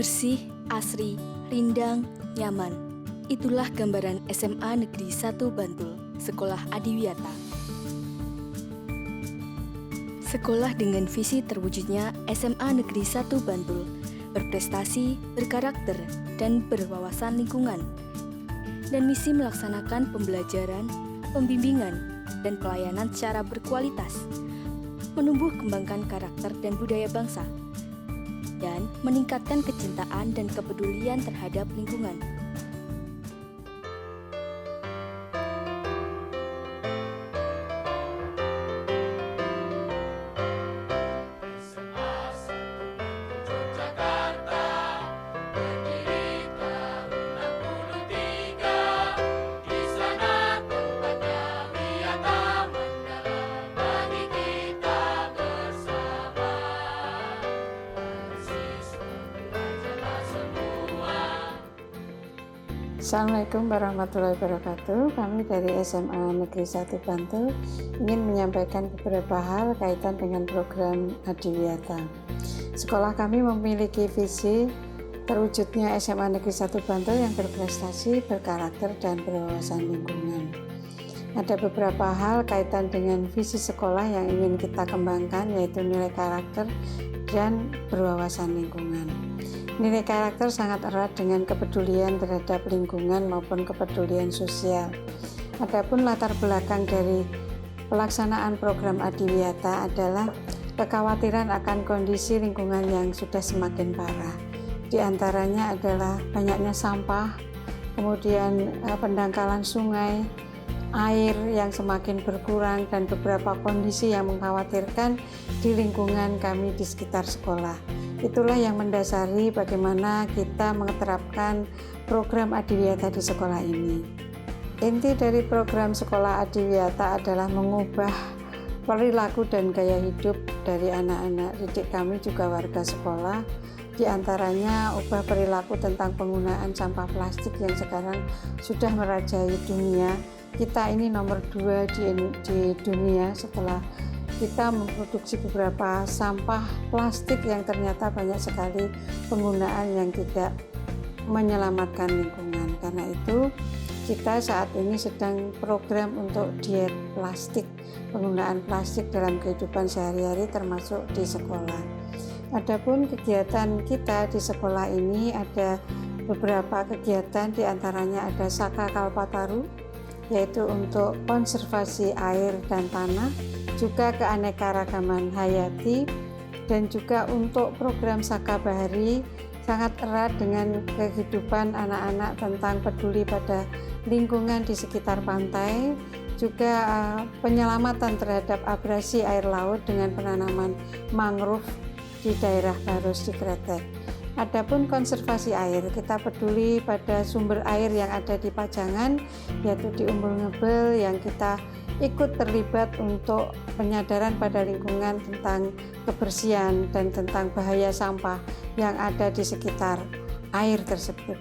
Bersih, asri, rindang, nyaman. Itulah gambaran SMA Negeri 1 Bantul, Sekolah Adiwiyata. Sekolah dengan visi terwujudnya SMA Negeri 1 Bantul, berprestasi, berkarakter, dan berwawasan lingkungan, dan misi melaksanakan pembelajaran, pembimbingan, dan pelayanan secara berkualitas, menumbuh kembangkan karakter dan budaya bangsa, dan meningkatkan kecintaan dan kepedulian terhadap lingkungan. Assalamualaikum warahmatullahi wabarakatuh. Kami dari SMA Negeri 1 Bantul ingin menyampaikan beberapa hal kaitan dengan program Adiwiyata. Sekolah kami memiliki visi terwujudnya SMA Negeri 1 Bantul yang berprestasi, berkarakter, dan berwawasan lingkungan. Ada beberapa hal kaitan dengan visi sekolah yang ingin kita kembangkan, yaitu nilai karakter dan berwawasan lingkungan. Nilai karakter sangat erat dengan kepedulian terhadap lingkungan maupun kepedulian sosial. Adapun latar belakang dari pelaksanaan program Adiwiyata adalah kekhawatiran akan kondisi lingkungan yang sudah semakin parah. Di antaranya adalah banyaknya sampah, kemudian pendangkalan sungai, air yang semakin berkurang, dan beberapa kondisi yang mengkhawatirkan di lingkungan kami di sekitar sekolah. Itulah yang mendasari bagaimana kita menerapkan program Adiwiyata di sekolah ini. Inti dari program sekolah Adiwiyata adalah mengubah perilaku dan gaya hidup dari anak-anak didik kami juga warga sekolah. Di antaranya ubah perilaku tentang penggunaan sampah plastik yang sekarang sudah merajai dunia. Kita ini nomor 2 di dunia setelah kita memproduksi beberapa sampah plastik yang ternyata banyak sekali penggunaan yang tidak menyelamatkan lingkungan. Karena itu kita saat ini sedang program untuk diet plastik, penggunaan plastik dalam kehidupan sehari-hari termasuk di sekolah. Adapun kegiatan kita di sekolah ini ada beberapa kegiatan, diantaranya ada Saka Kalpataru, yaitu untuk konservasi air dan tanah, juga keanekaragaman hayati, dan juga untuk program Saka Bahari sangat erat dengan kehidupan anak-anak tentang peduli pada lingkungan di sekitar pantai, juga penyelamatan terhadap abrasi air laut dengan penanaman mangrove di daerah Baros di Kretek. Adapun konservasi air, kita peduli pada sumber air yang ada di Pajangan, yaitu di Umbul Ngebel, yang kita ikut terlibat untuk penyadaran pada lingkungan tentang kebersihan dan tentang bahaya sampah yang ada di sekitar air tersebut.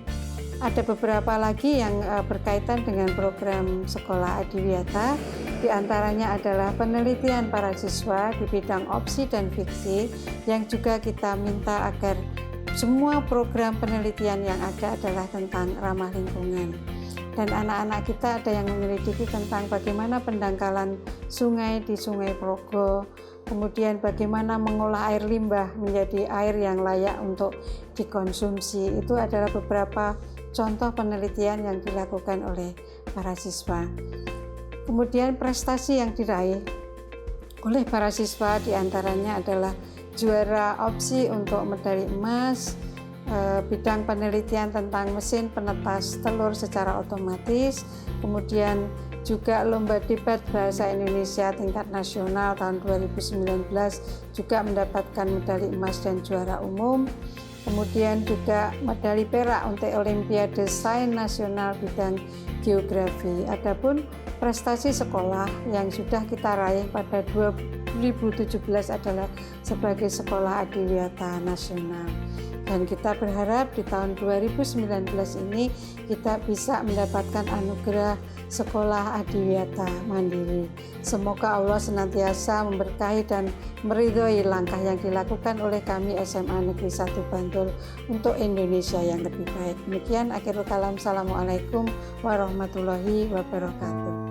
Ada beberapa lagi yang berkaitan dengan program sekolah Adiwiyata, di antaranya adalah penelitian para siswa di bidang opsi dan fiksi, yang juga kita minta agar semua program penelitian yang ada adalah tentang ramah lingkungan. Dan anak-anak kita ada yang menyelidiki tentang bagaimana pendangkalan sungai di Sungai Progo, kemudian bagaimana mengolah air limbah menjadi air yang layak untuk dikonsumsi. Itu adalah beberapa contoh penelitian yang dilakukan oleh para siswa. Kemudian prestasi yang diraih oleh para siswa diantaranya adalah juara opsi untuk medali emas, bidang penelitian tentang mesin penetas telur secara otomatis, kemudian juga lomba debat bahasa Indonesia tingkat nasional tahun 2019 juga mendapatkan medali emas dan juara umum, kemudian juga medali perak untuk Olimpiade Sains Nasional bidang geografi. Adapun prestasi sekolah yang sudah kita raih pada 2017 adalah sebagai sekolah Adiwiyata nasional. Dan kita berharap di tahun 2019 ini kita bisa mendapatkan anugerah Sekolah Adiwiyata Mandiri. Semoga Allah senantiasa memberkahi dan meridhoi langkah yang dilakukan oleh kami SMA Negeri 1 Bantul untuk Indonesia yang lebih baik. Demikian akhirul kalam. Assalamualaikum warahmatullahi wabarakatuh.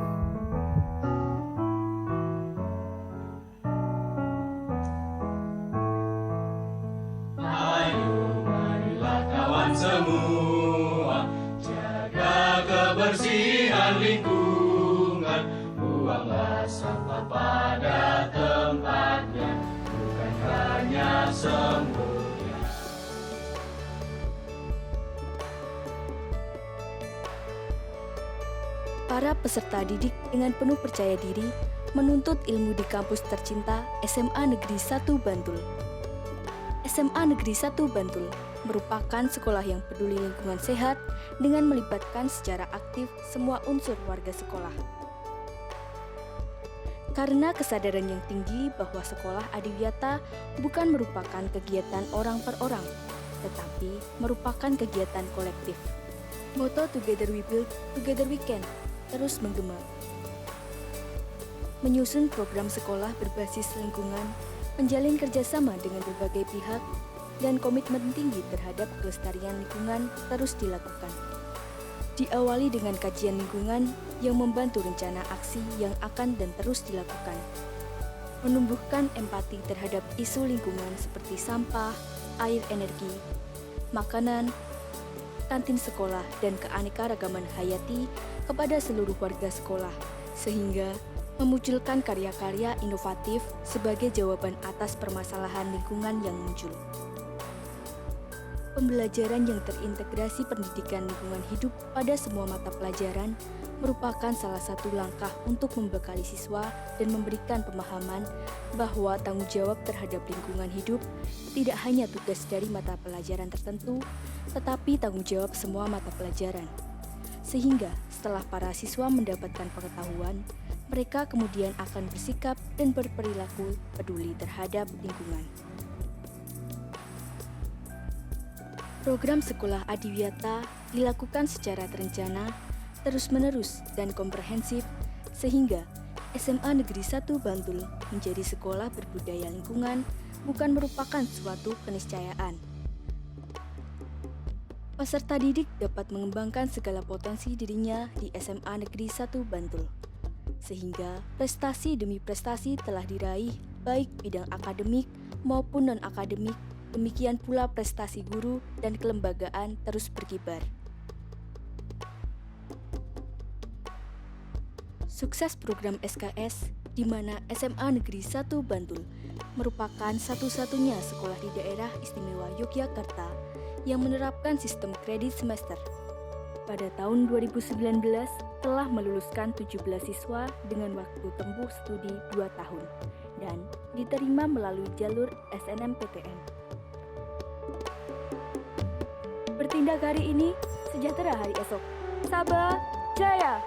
Semua jaga kebersihan lingkungan, buanglah sampah pada tempatnya, bukan hanya sembuhnya. Para peserta didik dengan penuh percaya diri menuntut ilmu di kampus tercinta SMA Negeri 1 Bantul. SMA Negeri 1 Bantul merupakan sekolah yang peduli lingkungan sehat dengan melibatkan secara aktif semua unsur warga sekolah. Karena kesadaran yang tinggi bahwa sekolah adiwiyata bukan merupakan kegiatan orang per orang, tetapi merupakan kegiatan kolektif. Moto Together We Build, Together We Can terus menggema. Menyusun program sekolah berbasis lingkungan, menjalin kerjasama dengan berbagai pihak, dan komitmen tinggi terhadap kelestarian lingkungan terus dilakukan. Diawali dengan kajian lingkungan yang membantu rencana aksi yang akan dan terus dilakukan. Menumbuhkan empati terhadap isu lingkungan seperti sampah, air energi, makanan, kantin sekolah, dan keanekaragaman hayati kepada seluruh warga sekolah, sehingga memunculkan karya-karya inovatif sebagai jawaban atas permasalahan lingkungan yang muncul. Pembelajaran yang terintegrasi pendidikan lingkungan hidup pada semua mata pelajaran merupakan salah satu langkah untuk membekali siswa dan memberikan pemahaman bahwa tanggung jawab terhadap lingkungan hidup tidak hanya tugas dari mata pelajaran tertentu, tetapi tanggung jawab semua mata pelajaran. Sehingga setelah para siswa mendapatkan pengetahuan, mereka kemudian akan bersikap dan berperilaku peduli terhadap lingkungan. Program Sekolah Adiwiyata dilakukan secara terencana, terus-menerus, dan komprehensif, sehingga SMA Negeri 1 Bantul menjadi sekolah berbudaya lingkungan bukan merupakan suatu keniscayaan. Peserta didik dapat mengembangkan segala potensi dirinya di SMA Negeri 1 Bantul, sehingga prestasi demi prestasi telah diraih baik bidang akademik maupun non-akademik. Demikian pula prestasi guru dan kelembagaan terus berkibar. Sukses program SKS di mana SMA Negeri 1 Bantul merupakan satu-satunya sekolah di daerah istimewa Yogyakarta yang menerapkan sistem kredit semester. Pada tahun 2019 telah meluluskan 17 siswa dengan waktu tempuh studi 2 tahun dan diterima melalui jalur SNMPTN. Bertindak hari ini, sejahtera hari esok. Sabah Jaya!